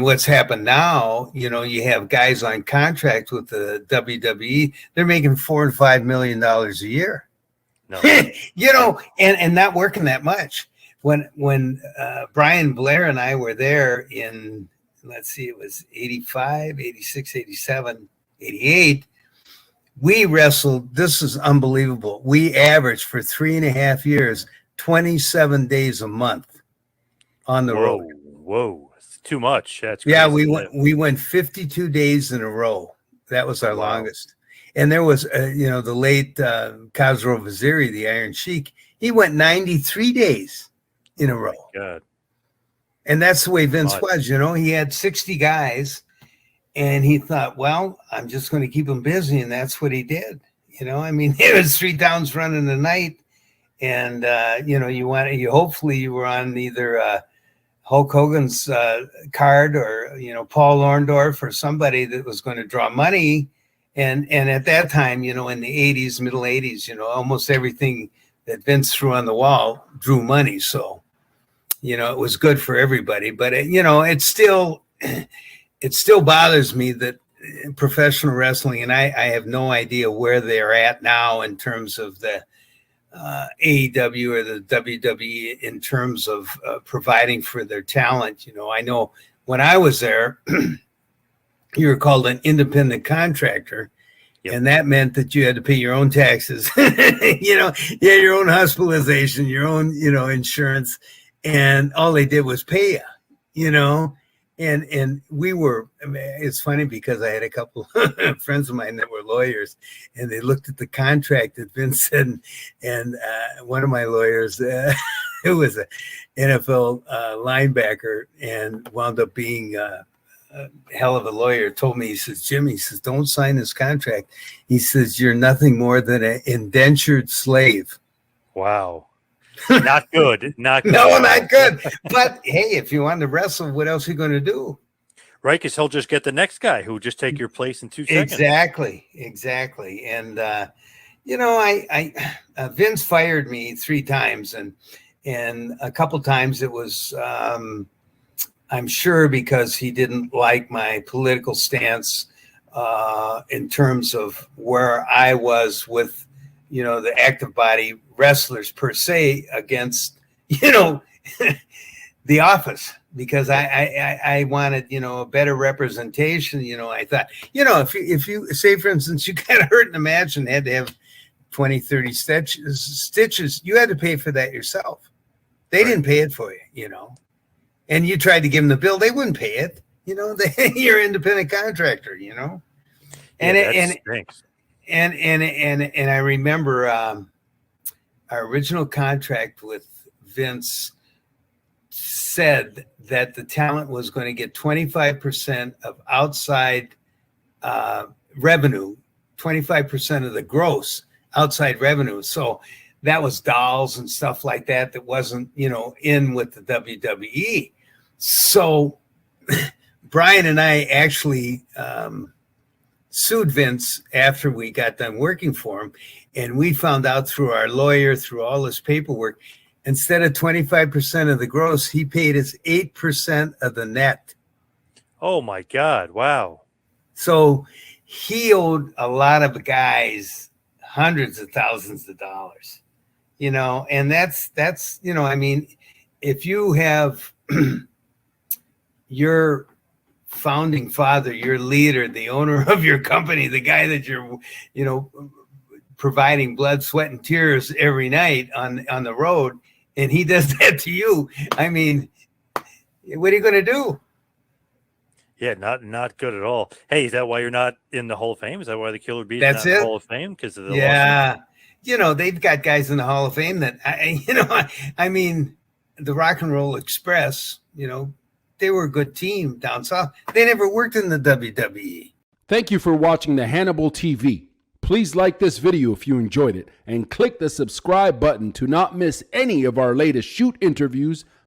what's happened now, you have guys on contract with the WWE. They're making $4 and $5 million a year. No. And not working that much. When Brian Blair and I were there in, let's see, it was 85, 86, 87, 88. We wrestled. This is unbelievable. We averaged for 3.5 years, 27 days a month on the road. Whoa, it's too much. That's crazy. Yeah, we went 52 days in a row. That was our longest. And there was, the late Khosrow Vaziri, the Iron Sheik. He went 93 days in a row. God. And that's the way Vince was. He had 60 guys, and he thought, well, I'm just going to keep them busy, and that's what he did. It was 3 towns running a night, and hopefully you were on either Hulk Hogan's card or Paul Orndorff or somebody that was going to draw money. And at that time, in the 80s, middle 80s, almost everything that Vince threw on the wall drew money. So, it was good for everybody. But, it still bothers me that professional wrestling, and I have no idea where they're at now in terms of the AEW or the WWE in terms of providing for their talent. I know when I was there, you were called an independent contractor. Yep. And that meant that you had to pay your own taxes, you had your own hospitalization, your own, insurance, and all they did was pay you, and we were, it's funny because I had a couple friends of mine that were lawyers, and they looked at the contract that Vince said, and one of my lawyers, who was an NFL linebacker and wound up being a hell of a lawyer, told me, he says, Jimmy, he says, don't sign this contract. He says, you're nothing more than an indentured slave. Wow. Not good. Not good. No, not good. But hey, if you want to wrestle, what else are you going to do? Right, because he'll just get the next guy who will just take your place in 2 seconds. Exactly. And Vince fired me 3 times, and a couple times it was I'm sure because he didn't like my political stance in terms of where I was with, the active body wrestlers per se against, the office, because I wanted, a better representation. I thought, if you say, for instance, you got hurt in a match and had to have 20, 30 stitches, you had to pay for that yourself. They didn't pay it for you, and you tried to give them the bill, they wouldn't pay it. You're an independent contractor, and and I remember our original contract with Vince said that the talent was going to get 25% of outside revenue, 25% of the gross outside revenue. So that was dolls and stuff like that wasn't, in with the WWE. So Brian and I actually sued Vince after we got done working for him. And we found out through our lawyer, through all this paperwork, instead of 25% of the gross, he paid us 8% of the net. Oh my God. Wow. So he owed a lot of guys hundreds of thousands of dollars, and that's, if you have your founding father, your leader, the owner of your company, the guy that you're, providing blood, sweat, and tears every night on the road, and he does that to you, what are you going to do? Yeah, not good at all. Hey, is that why you're not in the Hall of Fame? Is that why the Killer Bee is not in the Hall of Fame? Because of the lawsuit? They've got guys in the Hall of Fame that, the Rock and Roll Express, they were a good team down south. They never worked in the WWE. Thank you for watching the Hannibal TV. Please like this video if you enjoyed it and click the subscribe button to not miss any of our latest shoot interviews,